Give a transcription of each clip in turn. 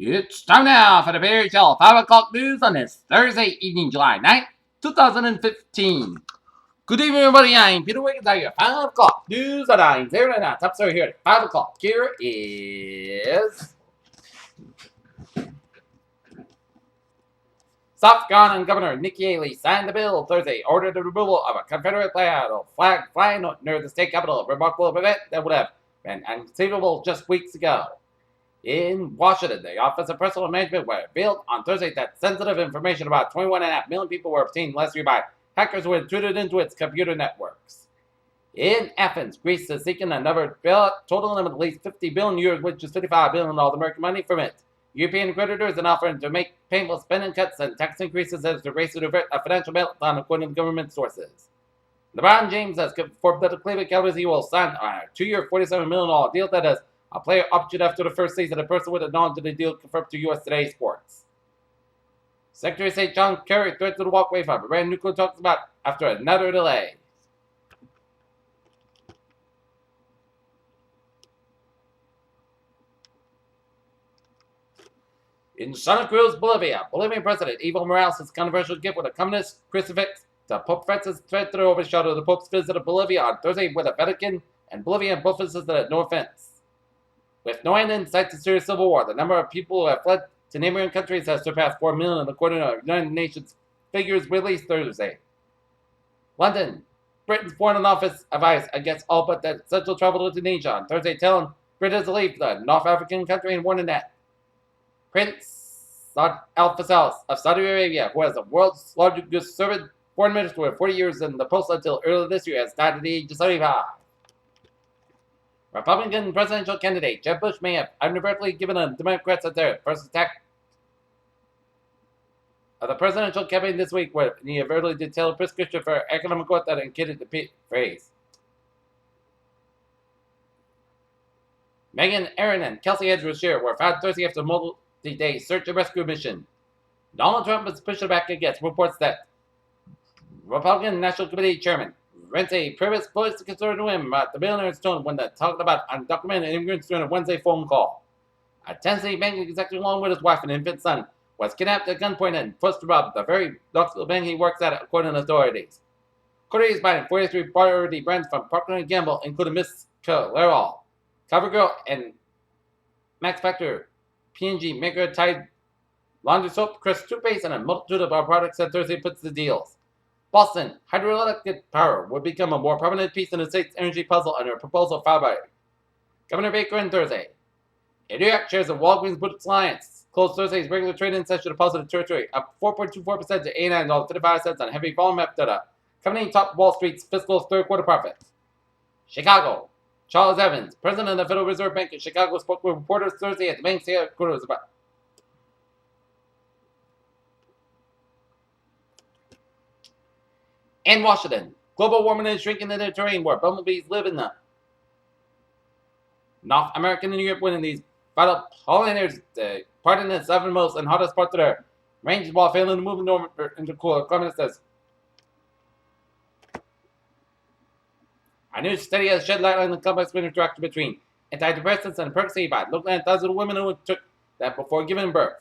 It's time now for the Bear Shell 5 o'clock news on this Thursday evening, July 9th, 2015. Good evening, everybody. I'm Peter Wiggins. I your 5 o'clock news on 909. Top story here at 5 o'clock. Here is South Carolina Governor Nikki Haley signed the bill Thursday, ordered the removal of a Confederate flag flying near the state capitol, a remarkable event that would have been unconceivable just weeks ago. In Washington, the Office of Personnel Management revealed on Thursday that sensitive information about 21.5 million people were obtained last year by hackers who intruded into its computer networks. In Athens, Greece is seeking another total limit of at least 50 billion euros, which is 55 billion all American money from it. European creditors are offering to make painful spending cuts and tax increases as the race to avert a financial meltdown, according to government sources. LeBron James has confirmed that the Cleveland Cavaliers he will sign a 2-year, $47 million deal that has a player option after the first season. A person with a non-to the deal confirmed to US Today Sports. Secretary of State John Kerry threatened to walk away from Iran nuclear talks about after another delay. In Santa Cruz, Bolivia, Bolivian President Evo Morales' controversial gift with a communist crucifix to Pope Francis threatened to overshadow the Pope's visit to Bolivia on Thursday, with the Vatican and Bolivia both insisted at no offense. With no end in sight to serious civil war, the number of people who have fled to neighboring countries has surpassed 4 million, according to United Nations figures released Thursday. London, Britain's Foreign Office advised against all but that essential travel to Tunisia on Thursday, telling Britain to leave the North African country and warning that Prince Saud Al Faisal of Saudi Arabia, who has the world's largest serving foreign minister with 40 years in the post until earlier this year, has died at the age of 75. Republican presidential candidate Jeb Bush may have inadvertently given the Democrats at their first attack of the presidential campaign this week, where he overtly detailed a prescription for economic growth that included the phrase. Meghan, Aaron, and Kelsey Edwards were found Thursday after a multi-day search and rescue mission. Donald Trump is pushing back against reports that Republican National Committee Chairman Reince Priebus voiced concern to him about the billionaire's tone when talking about undocumented immigrants during a Wednesday phone call. A Tennessee bank executive, along with his wife and infant son, was kidnapped at gunpoint and forced to rob the very Knoxville bank he works at, according to authorities. Courtier is buying 43 priority brands from Procter & Gamble, including Miss Clairol, CoverGirl, and Max Factor, P&G, Maker, Tide, Laundry Soap, Crest toothpaste, and a multitude of our products that Thursday puts the deals. Boston hydroelectric power would become a more permanent piece in the state's energy puzzle under a proposal filed by Governor Baker on Thursday. In New York, shares of Walgreens Boots Alliance closed Thursday's regular trading session to positive territory, up 4.24% to $89.35 on heavy volume after the company topped Wall Street's fiscal third quarter profit. Chicago. Charles Evans, president of the Federal Reserve Bank of Chicago, spoke with reporters Thursday at the bank's headquarters about in Washington. Global warming is shrinking in the terrain where bumblebees live in the North American and Europe, winning these vital pollinators part in the southernmost and hottest part of their range while failing to move into cooler climates. Says a new study has shed light on the complex interaction between antidepressants and percocet by looking at thousands of women who took that before giving birth.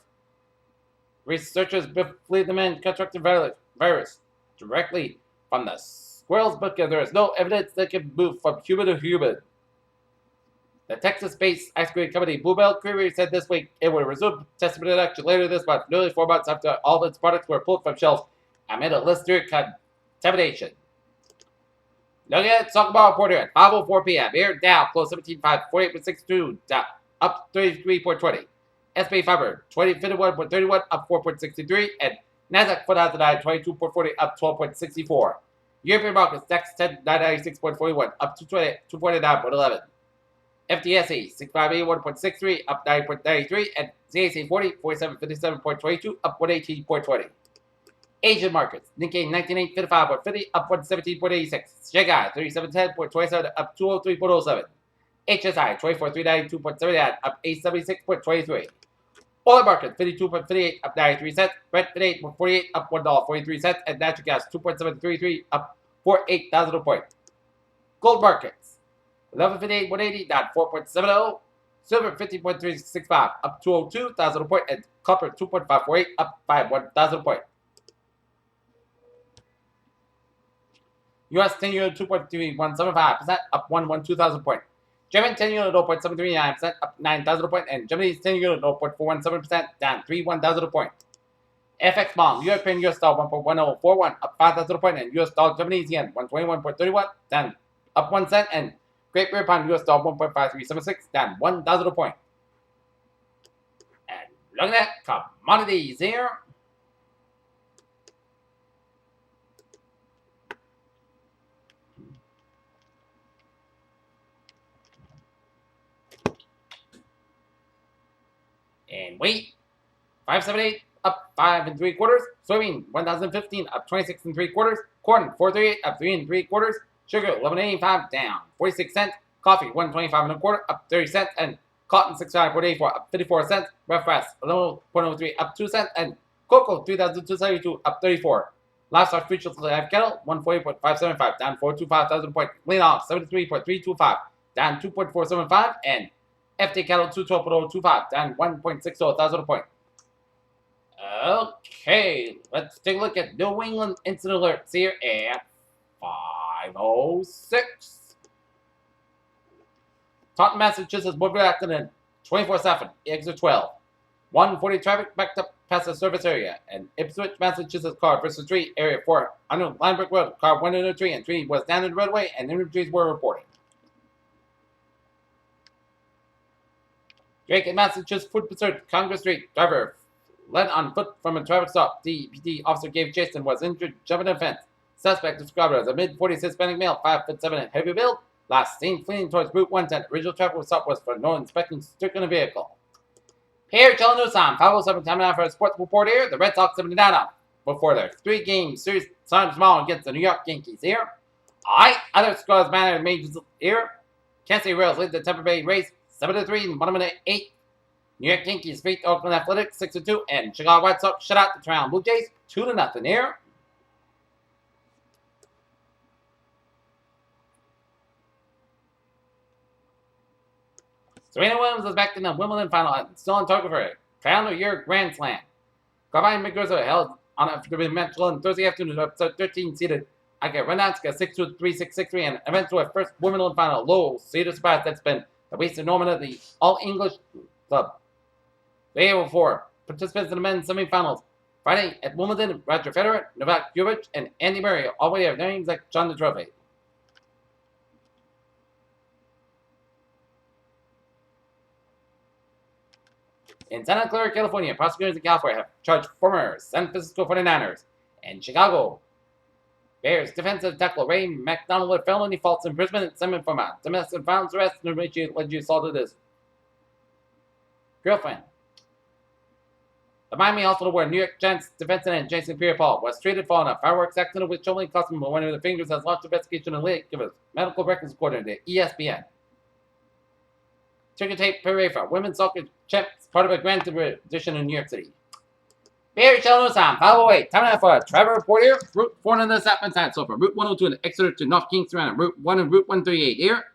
Researchers believe the man contracted virus directly from the squirrels, but there is no evidence that can move from human to human. The Texas-based ice cream company Bluebell Creamery said this week it would resume testing production later this month, nearly 4 months after all of its products were pulled from shelves amid a listener contamination. Looking at Soccer Ball Reporter at 5:04 p.m. Here, Dow closed 17.5, 48.62, up 33.20. SP Fiber 2051.31, up 4.63, and Nasdaq 4009 22.40, up 12.64. European markets DAX 10 996.41, up 249.11. FTSE 6581.63, up 9.93, and CAC 40 4757.22, up 118.20. Asian markets Nikkei 19855.50, up 117.86. Shanghai 3710.27, up 203.07. HSI 24392.79, up 876.23. Oil market 52.58, up 93 cents. Brent 58.48, up $1.43, and natural gas 2.733, up 48,000 a point. Gold markets 1158.180, down 4.70. Silver 50.365 up 202,000 point, and copper 2.548 up 1,000 point. US 10 euro 2.3175% up 112,000 point. German 10 euro 0.739% up 9,000 point, and Germany's 10 euro 0.417% down 31,000 point. FX bond European US dollar 1.1041 up 5,000 point, and US dollar Japanese yen 121.31 down up 1 cent, and Great Britain pound US dollar 1.5376 down 1,000 point. And looking at commodities here. And wheat 578 up 5 3/4. Soybean 1,015 up 26 3/4. Corn 438 up 3 3/4. Sugar 11.85 down 46 cents. Coffee 125 1/4 up 30 cents, and cotton 65.84 up 54 cents. Rough rice 11.03 up 2 cents, and cocoa 3,272 up 34. Livestock futures live cattle 140.575 down 425,000 point. Lean off 73.325 down 2.475, and FT cattle 212.025 down 1.60 thousand point. Okay, let's take a look at New England incident alerts here at 5:06. Taunton, Massachusetts, Woodbury accident 24/7, exit 12. 140 traffic backed up past the service area, and Ipswich, Massachusetts car versus 3, area 4, under Linebrick Road. Car went into a tree, and 3 was down in the roadway, and injuries were reported. Drake in Massachusetts, foot pursuit, Congress Street, driver led on foot from a traffic stop. DPD officer gave chase and was injured, jumping a fence. Suspect described as a mid-40s Hispanic male, 5'7" and heavy build. Last seen fleeing towards Route 110. Original traffic stop was for no inspection stricken a vehicle. Here, Channel News on 5:07 time now for a sports report here. The Red Sox have been down before their 3-game series starting tomorrow against the New York Yankees here. Alright, other scores matter majors here. Kansas City Royals lead the Tampa Bay Rays 7-3 in bottom of the 8th. New York Yankees beat Oakland Athletics 6-2, and Chicago White Sox shut out the Toronto Blue Jays 2-0 here. Serena Williams is back in the Wimbledon final and still on target for a calendar year Grand Slam. Carvine Muguruza held on after the match on Thursday afternoon, episode 13 seeded Iga Swiatek 6-2, 3-6, 6-3, and events to a first Wimbledon final. Low seeded spot that's been the Wasted Norman of the All English Club. Day before participants in the men's semifinals Friday at Wimbledon, Roger Federer, Novak Djokovic, and Andy Murray already have names like John the Trophy. In Santa Clara, California, prosecutors in California have charged former San Francisco 49ers and Chicago Bears defensive tackle Ray McDonald with felony false imprisonment and summons from a domestic violence arrest in which he allegedly assaulted his girlfriend. The Miami Hospital where New York Giants defensive end Jason Pierre-Paul was treated for a fireworks accident with shoulder costume one of the fingers has launched investigation and late give us medical records according to ESPN. Ticker tape parade for women's soccer champs, part of a grand tradition in New York City. Barry Channel time, 508. Time now for a travel report here. Route 4 on the southbound side. So from Route 102 in Exeter to North Kingston and Route 1 and Route 138 here.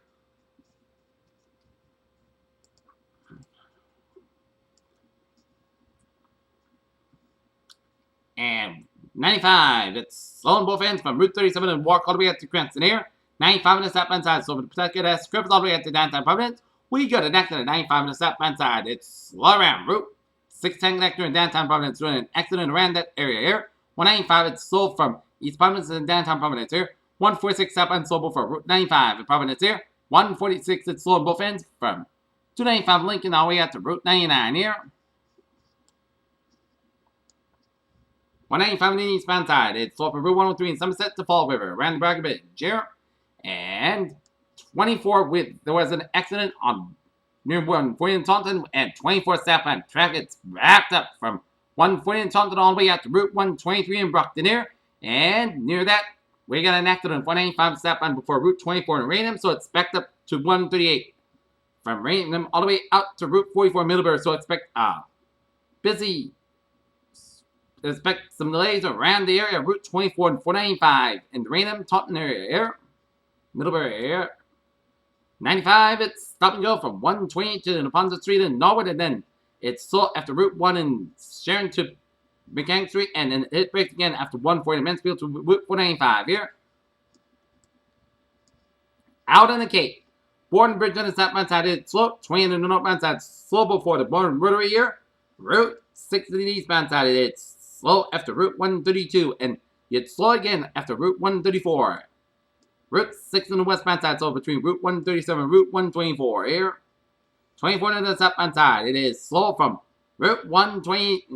And 95, it's slow on both ends from Route 37 and walk all the way up to Cranston here. 95 on the southbound side, so from Pawtucket as scripts all the way up to downtown Providence. We got a connector at 95 on the southbound side. It's slow around Route 610 connector in downtown Providence doing an accident around that area here. 195, it's slow from East Providence and downtown Providence here. 146 southbound slow for Route 95 in Providence here. 146, it's slow on both ends from 295 Lincoln all the way out to Route 99 here. 195 on the eastbound side. It's slow from Route 103 in Somerset to Fall River around the Braga Bridge here. And 24 there was an accident on near 140 in Taunton and 24 southbound. Traffic's wrapped up from 140 in Taunton all the way out to Route 123 in Brockton here. And near that, we got an accident on 195 southbound before Route 24 in Raynham, so it's backed up to 138. From Raynham all the way out to Route 44 Middlebury, so expect busy. Expect some delays around the area, Route 24 and 495 in the Raynham, Taunton area here. Middlebury here. 95, it's stop and go from 120 to the Ponza Street in Norwood, and then it's slow after Route 1 in Sharon to Mechanic Street, and then it breaks again after 140 Mansfield to Route 495 here. Out on the Cape. Borden Bridge on the southbound side, it's slow. 20 on the northbound side, slow before the Borden Rotary here. Route 6 to the eastbound side, it's slow after Route 132, and it's slow again after Route 134. Route 6 on the westbound side, so between Route 137 and Route 124 here. 24 on the southbound side, it is slow from Route 120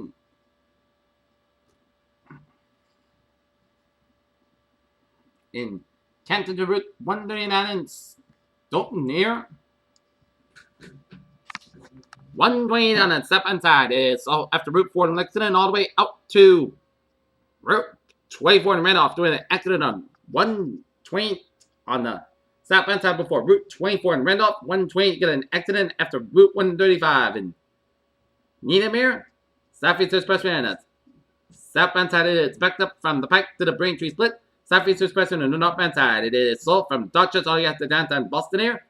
in Canton to Route 139 in Stoughton here. 120 on the southbound side, it's all after Route 4 in Lexington all the way out to Route 24 in Randolph, doing an accident on 120 on the southbound side before Route 24 in Randolph. 120 get an accident after Route 135 in Needhamere. Southeast Expressway on the southbound side, it's backed up from the Pike to the Braintree Split. Southeast Expressway on the northbound side, it is slow from Dorchester all the way up to downtown Boston here.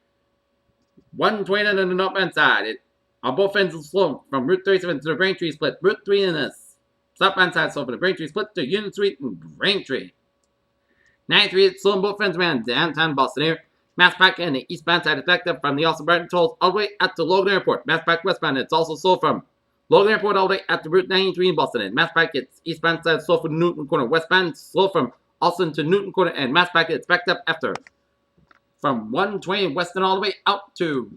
120 on the northbound side, on both ends is slow from Route 37 to the Braintree Split. Route 3 in the southbound side, so from the Braintree Split to Union Street and Braintree. 93 is slow on both ends around downtown Boston here. Mass Pike and the eastbound side is backed up from the Austin Brighton tolls all the way up to Logan Airport. Mass Pike westbound, it's also slow from Logan Airport all the way up to Route 93 in Boston. And Mass Pike, it's eastbound side slow from Newton Corner. Westbound, slow from Austin to Newton Corner. And Mass Pike, it's backed up after from 120 Weston all the way out to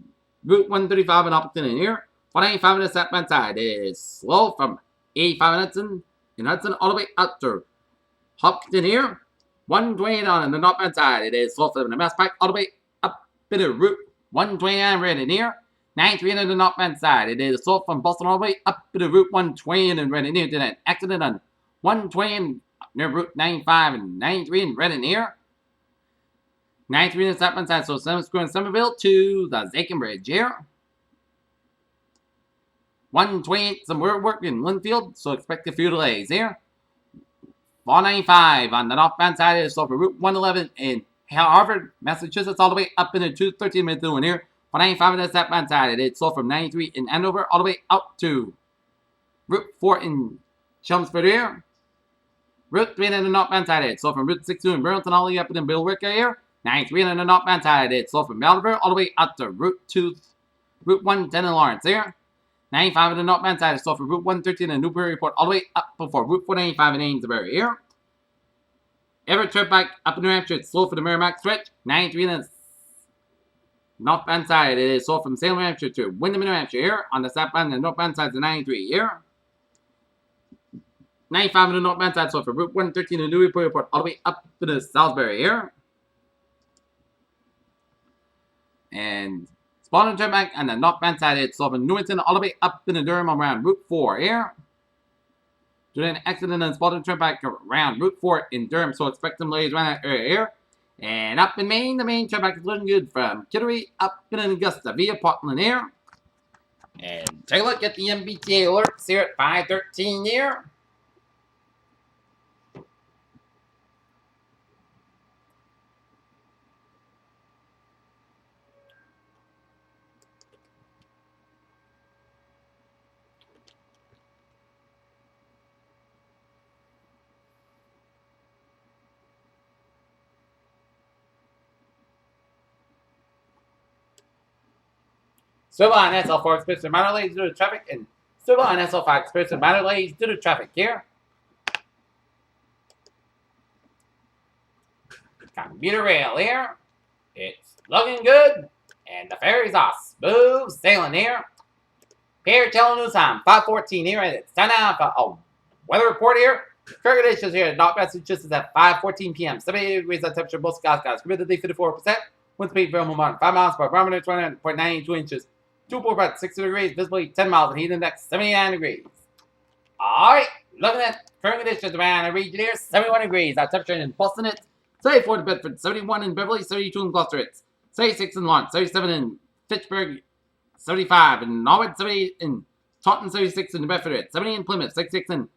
Route 135 in Hopkinton in here. 185 on the southbound side is slow from 85 in Hudson all the way out to Hopkinton here. 128 on the northbound side, it is slow from the Mass Pike all the way up to Route 129 right in here. 93 on the northbound side, it is slow from Boston all the way up to Route 120 and right in here. Did an accident on 120 near Route 95 and 93 and right in here. 93 on the southbound side, so 7th Square in Somerville to the Zakin Bridge here. 128, some work in Linfield, so expect a few delays here. 495 on the northbound side is slow for Route 111 in Harvard, Massachusetts, all the way up into 213 minutes in here. 495 on the southbound side, it's slow from 93 in Andover, all the way out to Route 4 in Chelmsford here. Route 3 on the northbound side, it's slow from Route 62 in Burlington, all the way up in Billerica here. 93 on the northbound side, it's slow from Belleville, all the way out to Route 110 in Lawrence here. 95 on the northbound side is slow for Route 113 in Newburyport, all the way up before Route 495 in Amesbury here. Everett Turnpike up in New Hampshire, it's slow for the Merrimack stretch. 93 on the northbound side, it is slow from Salem, New Hampshire to Windham, New Hampshire here. On the southbound and northbound side is 93 here. 95 on the northbound side, slow for Route 113 in Newburyport, all the way up to the Salisbury here. And Spalding Turnpike on the northbound side, it's slow from Newington all the way up to the Durham around Route 4 here. Due to an accident on Spalding Turnpike around Route 4 in Durham, so expect some delays around that area here. And up in Maine, the Maine Turnpike is looking good from Kittery up in Augusta via Portland here. And take a look at the MBTA alerts here at 5:13 here. Civil on SL4 experiencing minor delays due to traffic, and Civil on SL5 experiencing minor delays due to traffic here. Commuter rail here. It's looking good, and the ferries are smooth sailing here. Here, telling news time 5:14 here, and it's time now for a weather report here. Current conditions here in North Massachusetts at 5:14 p.m. 78 degrees at temperature, most skies. Humidity 54%. Wind speed for Vermont 5 miles per barometer, 29.92 inches. 2 60 degrees, visibly 10 miles, and heat index 79 degrees. Alright, looking at current conditions around the region here, 71 degrees. Our temperature in Boston, it's 74 in Bedford, 71 in Beverly, 72 in Gloucester, it's 76 in Lawrence, 77 in Fitchburg, 75 in Norwood, 78 in Taunton, 76 in Bedford, it's 70 in Plymouth, 66 in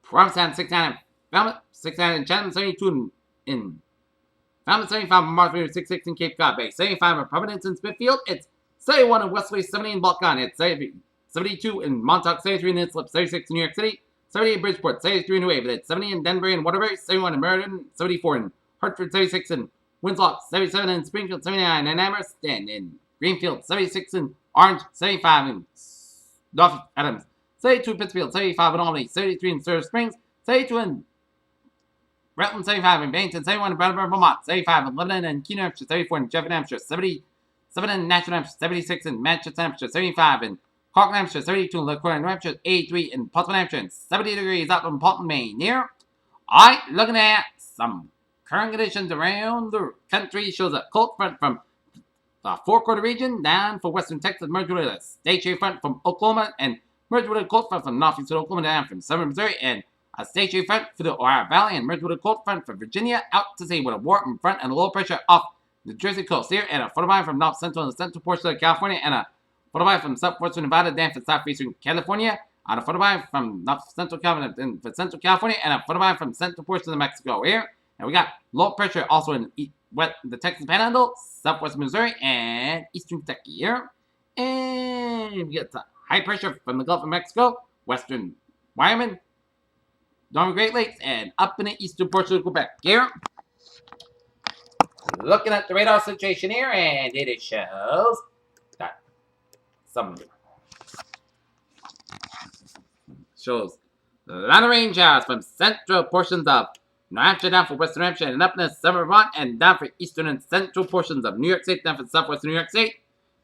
Provincetown, 69 in Falmouth, 69 in Chatham, 72 in Found at 75 on Martha 616 Cape Cod Bay. 75 in Providence in Smithfield. It's 71 in Wesley, 70 in Balkan. It's 72 in Montauk, 73 in Islip, 76 in New York City, 78 in Bridgeport, 73 in New Wave. It's 70 in Denver and Waterbury, 71 in Meriden, 74 in Hartford, 76 in Winslow, 77 in Springfield, 79 in Amherst, and in Greenfield, 76 in Orange, 75 in North Adams, 72 in Pittsfield, 75 in Albany, 73 in Silver Springs, 72 in Rutland, 75 in Bennington, 71 in Brattleboro, Vermont, 75 in Lebanon and Keene, Hampshire, 74 in Jeff, Hampshire, 77 in Nashville, Hampshire, 76 in Manchester, Hampshire, 75 in Cork, Hampshire, 32 in LaCroix, New Hampshire, 83 in Portsmouth, Hampshire, and 70 degrees up in Portland, Maine. Here, alright, looking at some current conditions around the country. Shows a cold front from the four-quarter region down for western Texas, merged with a stationary front from Oklahoma, and merged with a cold front from northeastern Oklahoma down from southern Missouri, and a stationary front for the Ohio Valley, and merged with a cold front from Virginia out to sea with a warm front and a low pressure off the Jersey coast here, and a photoline from north central and central portion of California, and a photoline from southwestern Nevada down for southeastern California, and a photoline from north central California and for central California, and a photoline from central portion of Mexico here. And we got low pressure also in the Texas Panhandle, southwest Missouri, and eastern Kentucky here. And we get high pressure from the Gulf of Mexico, western Wyoming, northern Great Lakes, and up in the eastern portion of Quebec here. Looking at the radar situation here, and it shows that shows a lot of rain showers from central portions of New Hampshire down for western Hampshire and up in the southern Vermont, and down for eastern and central portions of New York State, down for southwestern New York State.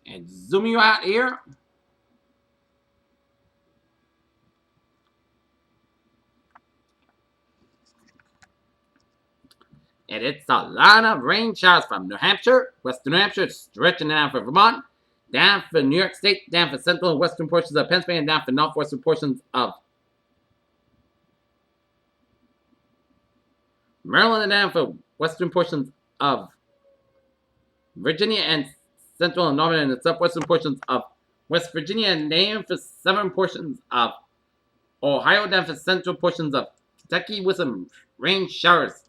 And zoom you out here. And it's a lot of rain showers from New Hampshire, western New Hampshire, stretching down for Vermont, down for New York State, down for central and western portions of Pennsylvania, and down for northwestern portions of Maryland, and down for western portions of Virginia, and central and northern and southwestern portions of West Virginia, and down for southern portions of Ohio, down for central portions of Kentucky with some rain showers.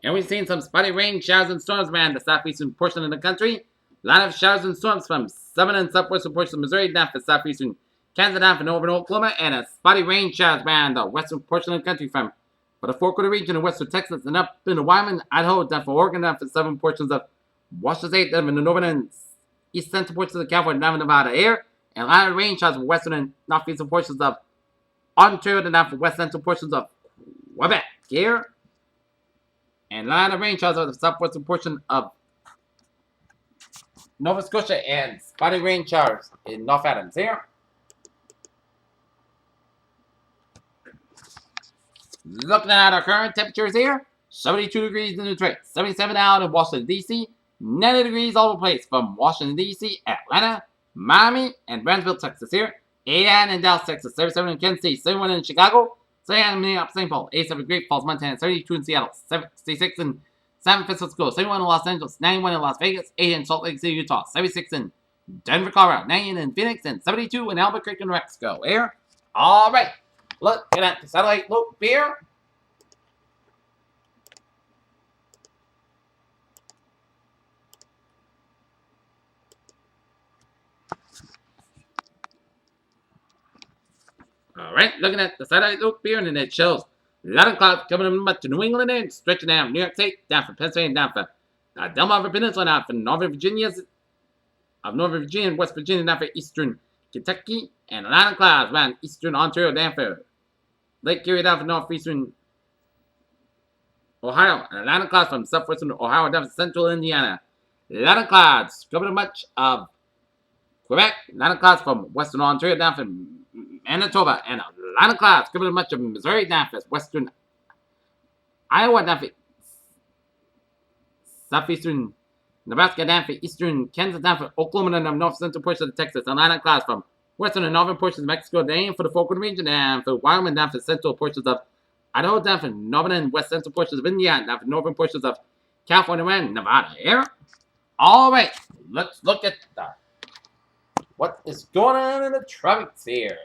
And we've seen some spotty rain, showers, and storms around the southeastern portion of the country. A lot of showers and storms from southern and southwestern portions of Missouri, down for southeastern Kansas, down for northern Oklahoma, and a spotty rain showers around the western portion of the country from for the four-quarter region of western Texas and up into Wyoming, Idaho, down for Oregon, down for southern portions of Washington State, down in the northern and east central portions of California, down in Nevada here, and a lot of rain showers for western and northeastern portions of Ontario, and down for west central portions of Quebec here. And a lot of rain showers on the southwestern portion of Nova Scotia, and spotty rain showers in North Adams here. Looking at our current temperatures here, 72 degrees in Detroit, 77 out in Washington, D.C., 90 degrees all over the place from Washington, D.C., Atlanta, Miami, and Brownsville, Texas here, 89 in Dallas, Texas, 77 in Kansas City, 71 in Chicago, 79 in Minneapolis, St. Paul, 87 in Great Falls, Montana, 32 in Seattle, 66 in San Francisco, 71 in Los Angeles, 91 in Las Vegas, 80 in Salt Lake City, Utah, 76 in Denver, Colorado, 90 in Phoenix, and 72 in Albuquerque, New Mexico. Here, all right. Looking at the satellite loop here. Alright, looking at the satellite loop here, and it shows a lot of clouds coming up to New England and stretching down New York State, down from Pennsylvania, down from Delmarva Peninsula, down from Northern Virginia, and West Virginia, down for eastern Kentucky, and a lot of clouds around eastern Ontario, down for Lake Erie, down for northeastern Ohio, and a lot of clouds from southwestern Ohio, down to central Indiana. A lot of clouds covering much of Quebec, a lot of clouds from western Ontario, down from Manitoba, and a lot of clouds covering much of Missouri, down for western Iowa, down for southeastern Nebraska, down for eastern Kansas, down for Oklahoma, and the north central portion of Texas, and a lot of clouds from western and northern portions of Mexico, down for the four-quarter region, down for Wyoming, down for central portions of Idaho, down for northern and west central portions of India, down for northern portions of California and Nevada here. All right, let's look at what is going on in the tropics here.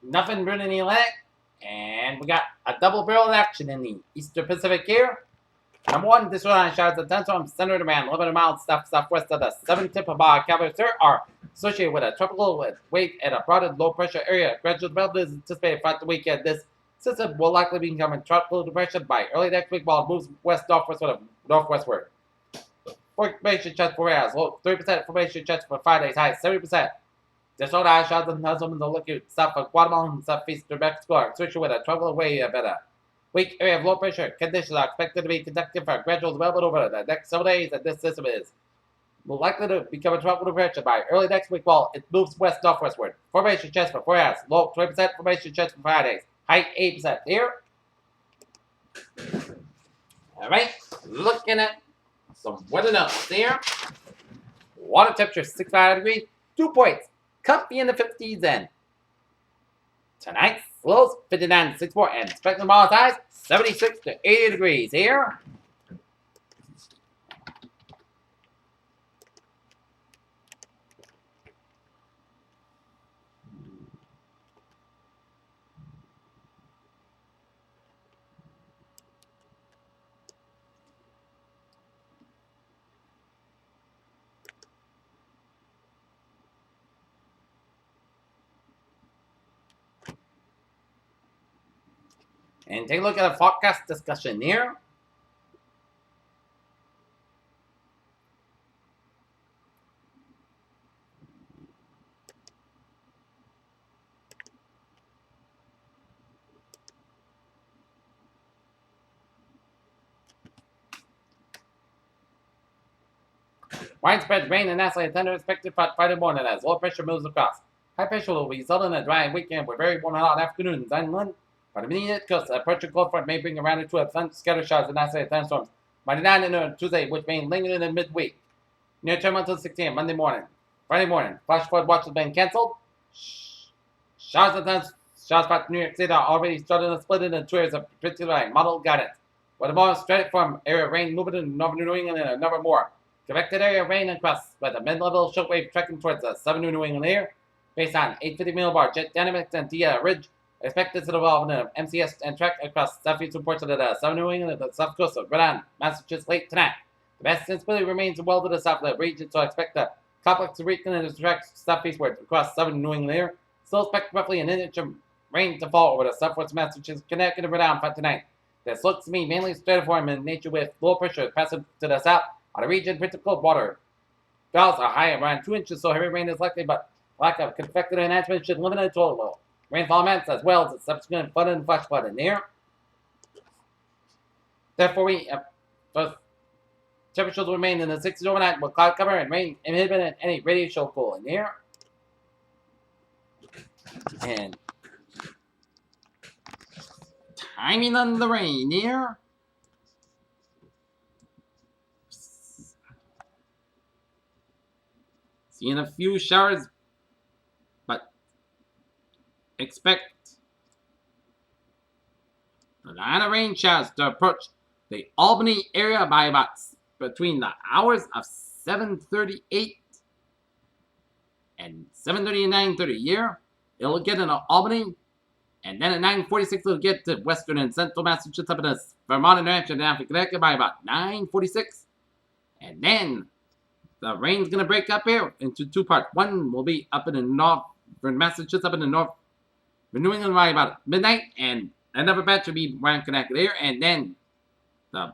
Nothing brewing in the Atlantic, and we got a double barrel action in the Eastern Pacific here. Number one, this one showers of thunderstorms centered around 11 miles southwest of the southern tip of Cabo Sur are associated with a tropical wave at a broadened low pressure area. Gradual development is anticipated throughout the weekend. This system will likely become a tropical depression by early next week while it moves northwestward. Formation chance for hours, low 30% formation chance for Fridays, high 70%. The solar eye showers and thunderstorms will look at south of Guatemala and southeast New Mexico are associated with a tropical wave at a weak area of low pressure conditions are expected to be conductive for gradual development over the next several days, and this system is likely to become a tropical depression by early next week while it moves west-northwestward. Formation chance for 4 hours, low 20%, formation chance for Fridays, high 8% here. Alright, looking at some weather notes here. Water temperature 65 degrees, 2 points, comfy in the 50s, and tonight, lows 59 to 64, and expecting tomorrow's highs 76 to 80 degrees here. And take a look at the forecast discussion here. Widespread rain and isolated thunder expected Friday morning as low pressure moves across. High pressure will result in a dry weekend with very warm and hot afternoons inland. For the immediate coast, a approaching cold front may bring around into a scattered showers and isolated thunderstorms. Monday night and Tuesday, which may linger in the midweek. Near term until 6 a.m. Monday morning. Friday morning, flash flood watch has been canceled. Showers and thunderstorms. Showers about New York City are already starting to split into two areas of particular model guidance. With a more straight from area of rain moving into northern New England and another more. Convected area of rain across with a mid-level shortwave trekking towards the southern New England area. Based on 850 millibar jet dynamics and Dia Ridge, expected to develop an MCS and trek across southeastern ports of the southern New England and the south coast of Rhode Island, Massachusetts late tonight. The best sensibility remains well to the south of the region, so expect the complex to weaken and trek southeastward across southern New England area. Still expect roughly an inch of rain to fall over the southwest Massachusetts, Connecticut, and Rhode Island for tonight. This looks to me mainly stratiform in nature with low pressure passing to the south. On the region, critical water valves are high around 2 inches, so heavy rain is likely, but lack of convective enhancement should limit the total rainfall amounts as well as subsequent flood and flash flood in the air. Therefore, temperatures will remain in the 60s overnight with cloud cover and rain inhibiting any radiation cool in the air. And timing on the rain here. Seeing a few showers, but expect a lot of rain showers to approach the Albany area by about between the hours of 7:38 and 7:30 and 9:30 here. It'll get into Albany, and then at 9:46 it'll get to western and central Massachusetts up in Vermont and New Hampshire down to Connecticut by about 9:46, and then the rain's going to break up here into two parts. One will be up in the north, for Massachusetts, up in the north, for New England by about midnight, and Another batch will be ground connected here, and then the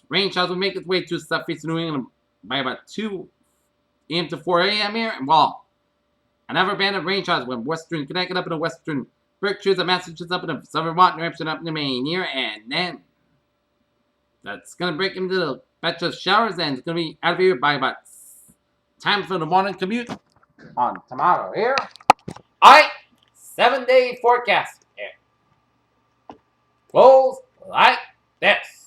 rain showers will make its way to southeast New England by about 2 a.m. to 4 a.m. here, and while another band of rain showers went western Connecticut up in the western Berkshires of Massachusetts up in the southern Vermont, New Hampshire up in the Maine here, and then that's going to break into the batch of showers, and it's going to be out of here by about time for the morning commute on tomorrow here. Alright, 7-day forecast here. Goes like this.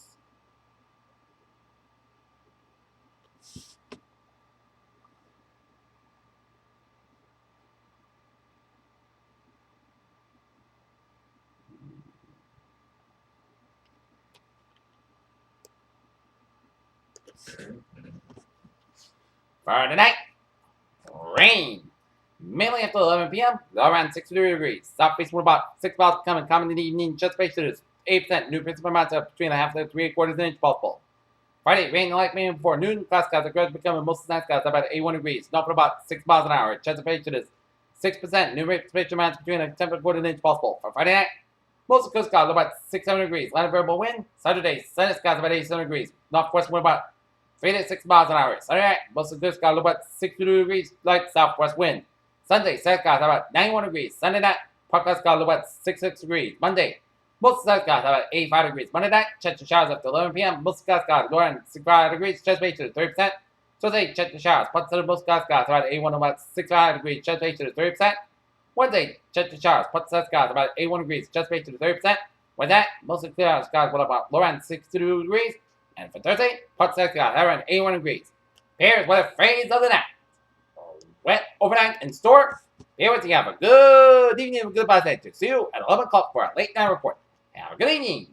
For tonight, rain. Mainly after 11 p.m., low around 63 degrees. Southeast wind about 6 miles coming in the evening. Just space to 8%. New principal amounts of between a half and 3/4 inch possible. Friday, rain likely before noon. Cloud skies are gradually becoming most of the night skies about 81 degrees. North for about 6 miles an hour. Chance of precipitation is 6%. New precipitation amounts between a 10 and 1/4 inch possible. For Friday night, most of the coast skies are about 6-7 degrees. Light variable wind. Saturday, sunny skies about 87 degrees. Northwest wind about 3 to 6 miles an hour. Saturday night, most of the coast skies are about 62 degrees. Light southwest wind. Sunday, south skies are about 91 degrees. Sunday night, park skies are about 66 degrees. Monday, most of the south skies are about 85 degrees. Monday night, chance of showers after 11 p.m. Most of the skies are around 65 degrees. Chance of to 30%. Tuesday, chance of showers. Parts of most skies are about 81 about 65 degrees. Chance of to 30%. Wednesday, chance of showers. Parts of the skies about 81 degrees. Chance of to 30%. Wednesday, most of the skies will about around 62 degrees. And for Thursday, parts of the skies are around 81 degrees. Here's weather phrase of the night. Wet overnight in store. Here we have a good evening, a good bye. See you at 11 o'clock for our late night report. Have a good evening.